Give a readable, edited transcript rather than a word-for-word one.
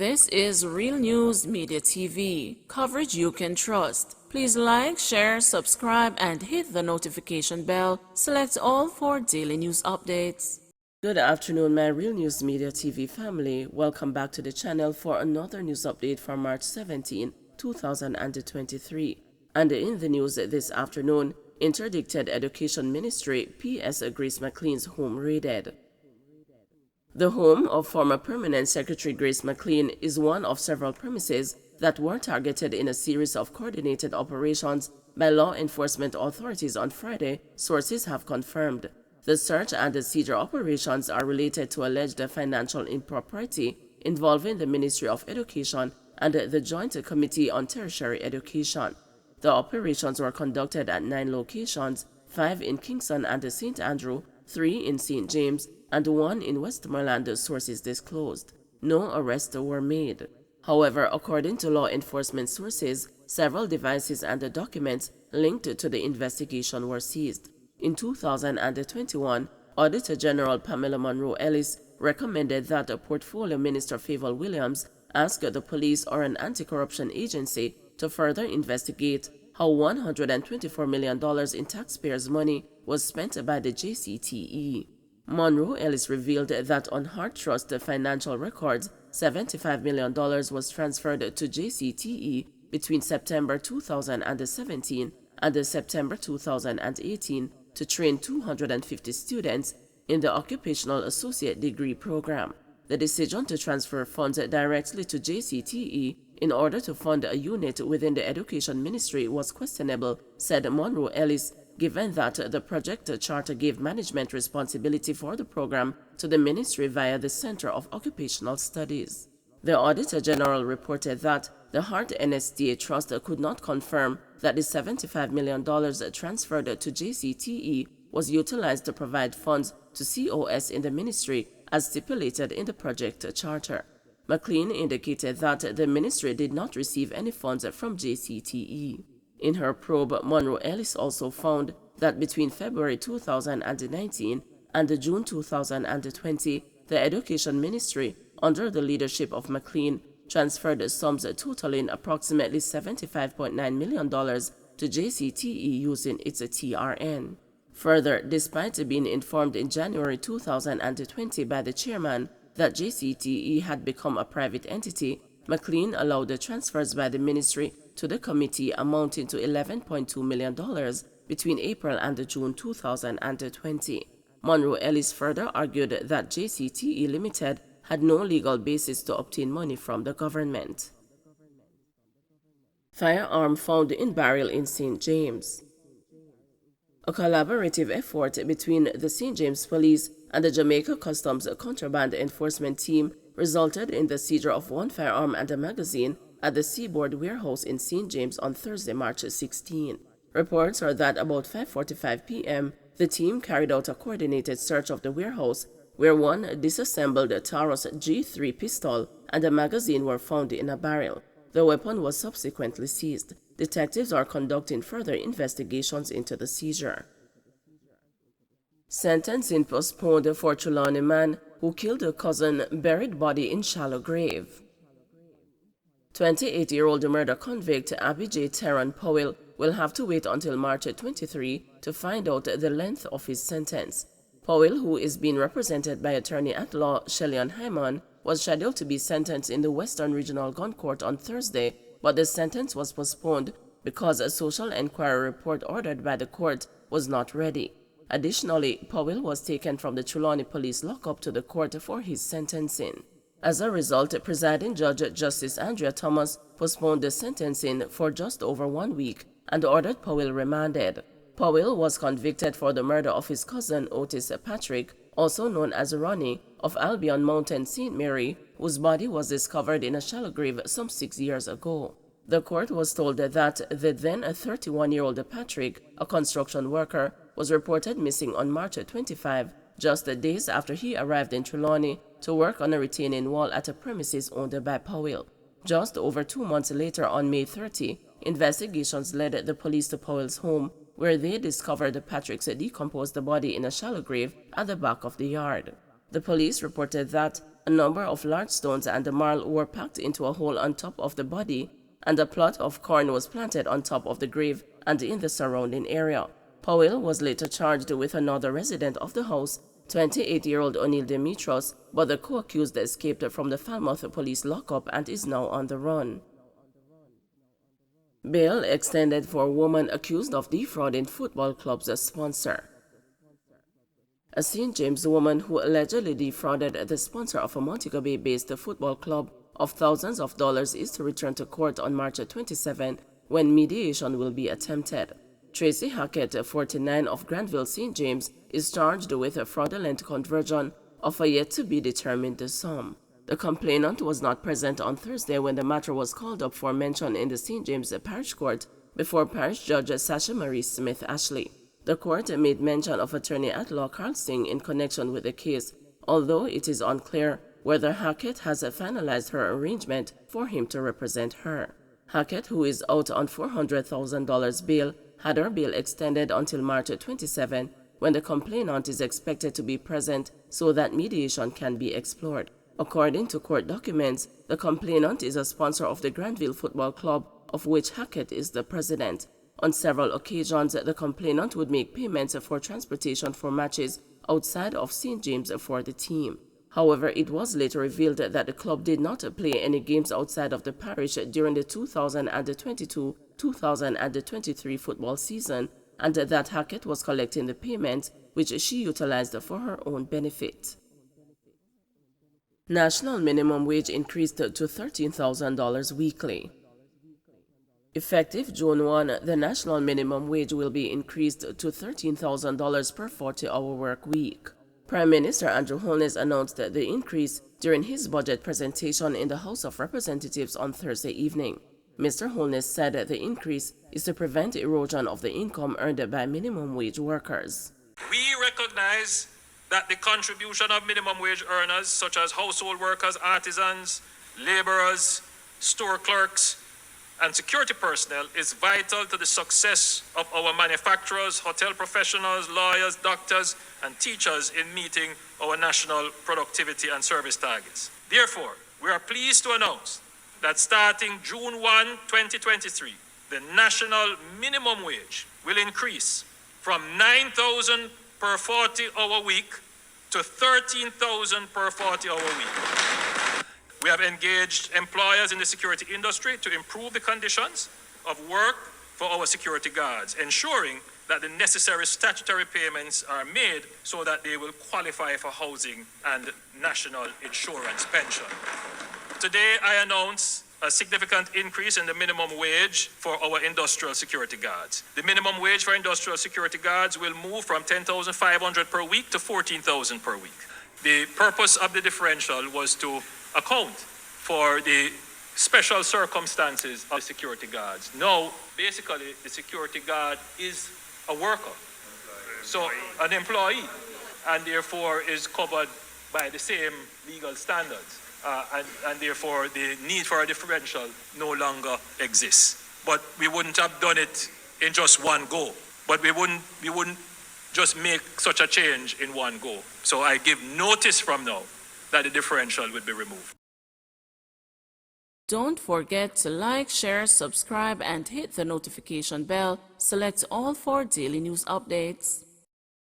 This is Real News Media TV, coverage you can trust. Please like, share, subscribe, and hit the notification bell. Select all for daily news updates. Good afternoon, my Real News Media TV family. Welcome back to the channel for another news update for March 17, 2023. And in the news this afternoon, Interdicted Education Ministry PS Grace McLean's home raided. The home of former Permanent Secretary Grace McLean is one of several premises that were targeted in a series of coordinated operations by law enforcement authorities on Friday, sources have confirmed. The search and the seizure operations are related to alleged financial impropriety involving the Ministry of Education and the Joint Committee on Tertiary Education. The operations were conducted at 9 locations, 5 in Kingston and St. Andrew, 3 in St. James, and 1 in Westmoreland, sources disclosed. No arrests were made. However, according to law enforcement sources, several devices and documents linked to the investigation were seized. In 2021, Auditor General Pamela Monroe Ellis recommended that Portfolio Minister Favour Williams ask the police or an anti-corruption agency to further investigate how $124 million in taxpayers' money was spent by the JCTE. Monroe Ellis revealed that on Heart Trust financial records, $75 million was transferred to JCTE between September 2017 and September 2018 to train 250 students in the Occupational Associate Degree program. The decision to transfer funds directly to JCTE in order to fund a unit within the Education Ministry was questionable, said Monroe Ellis, given that the project charter gave management responsibility for the program to the ministry via the Center of Occupational Studies. The Auditor General reported that the Heart NSDA Trust could not confirm that the $75 million transferred to JCTE was utilized to provide funds to COS in the ministry as stipulated in the project charter. McLean indicated that the ministry did not receive any funds from JCTE. In her probe, Monroe Ellis also found that between February 2019 and June 2020, the Education Ministry, under the leadership of McLean, transferred sums totaling approximately $75.9 million to JCTE using its TRN. Further, despite being informed in January 2020 by the chairman that JCTE had become a private entity, McLean allowed the transfers by the ministry to the committee amounting to $11.2 million between April and June 2020. Monroe Ellis further argued that JCTE Limited had no legal basis to obtain money from the government. Firearm found in barrel in St. James. A collaborative effort between the St. James Police and the Jamaica Customs Contraband Enforcement Team resulted in the seizure of 1 firearm and a magazine at the Seaboard Warehouse in St. James on Thursday, March 16. Reports are that about 5:45 p.m., the team carried out a coordinated search of the warehouse, where 1 disassembled Taurus G3 pistol and a magazine were found in a barrel. The weapon was subsequently seized. Detectives are conducting further investigations into the seizure. Sentencing postponed for Trelawney man who killed a cousin, buried body in shallow grave. 28-year-old murder convict Abby J. Terran Powell will have to wait until March 23 to find out the length of his sentence. Powell, who is being represented by attorney-at-law Shellyan Hyman, was scheduled to be sentenced in the Western Regional Gun Court on Thursday, but the sentence was postponed because a social inquiry report ordered by the court was not ready. Additionally, Powell was taken from the Trelawney Police lockup to the court for his sentencing. As a result, presiding Judge Justice Andrea Thomas postponed the sentencing for just over 1 week and ordered Powell remanded. Powell was convicted for the murder of his cousin Otis Patrick, also known as Ronnie, of Albion Mountain, St. Mary, whose body was discovered in a shallow grave some 6 years ago. The court was told that the then 31-year-old Patrick, a construction worker, was reported missing on March 25, just days after he arrived in Trelawney to work on a retaining wall at a premises owned by Powell. Just over 2 months later, on May 30, investigations led the police to Powell's home, where they discovered Patrick's decomposed body in a shallow grave at the back of the yard. The police reported that a number of large stones and marl were packed into a hole on top of the body, and a plot of corn was planted on top of the grave and in the surrounding area. Powell was later charged with another resident of the house, 28-year-old O'Neil Demetrius, but the co-accused escaped from the Falmouth police lockup and is now on the run. Bail extended for a woman accused of defrauding football club's sponsor. A St. James woman who allegedly defrauded the sponsor of a Montego Bay-based football club of thousands of dollars is to return to court on March 27, when mediation will be attempted. Tracy Hackett, 49, of Granville, St. James, is charged with a fraudulent conversion of a yet-to-be-determined sum. The complainant was not present on Thursday when the matter was called up for mention in the St. James Parish Court before Parish Judge Sasha Marie Smith Ashley. The court made mention of attorney-at-law Carl Singh in connection with the case, although it is unclear whether Hackett has finalized her arrangement for him to represent her. Hackett, who is out on $400,000 bail, had her bail extended until March 27, when the complainant is expected to be present so that mediation can be explored. According to court documents, the complainant is a sponsor of the Granville Football Club, of which Hackett is the president. On several occasions, the complainant would make payments for transportation for matches outside of St. James for the team. However, it was later revealed that the club did not play any games outside of the parish during the 2022-2023 football season, and that Hackett was collecting the payments, which she utilized for her own benefit. National minimum wage increased to $13,000 weekly. Effective June 1, the national minimum wage will be increased to $13,000 per 40-hour work week. Prime Minister Andrew Holness announced the increase during his budget presentation in the House of Representatives on Thursday evening. Mr. Holness said the increase is to prevent erosion of the income earned by minimum wage workers. We recognize that the contribution of minimum wage earners, such as household workers, artisans, laborers, store clerks, and security personnel, is vital to the success of our manufacturers, hotel professionals, lawyers, doctors, and teachers in meeting our national productivity and service targets. Therefore, we are pleased to announce that starting June 1, 2023, the national minimum wage will increase from $9,000 per 40-hour week to $13,000 per 40-hour week. We have engaged employers in the security industry to improve the conditions of work for our security guards, ensuring that the necessary statutory payments are made so that they will qualify for housing and national insurance pension. Today, I announce a significant increase in the minimum wage for our industrial security guards. The minimum wage for industrial security guards will move from $10,500 per week to $14,000 per week. The purpose of the differential was to account for the special circumstances of security guards. Now, basically, the security guard is a worker, so an employee, and therefore is covered by the same legal standards, and therefore the need for a differential no longer exists. But we wouldn't have done it in just one go. But we wouldn't just make such a change in one go. So I give notice from now that the differential would be removed. Don't forget to like, share, subscribe, and hit the notification bell. Select all for daily news updates.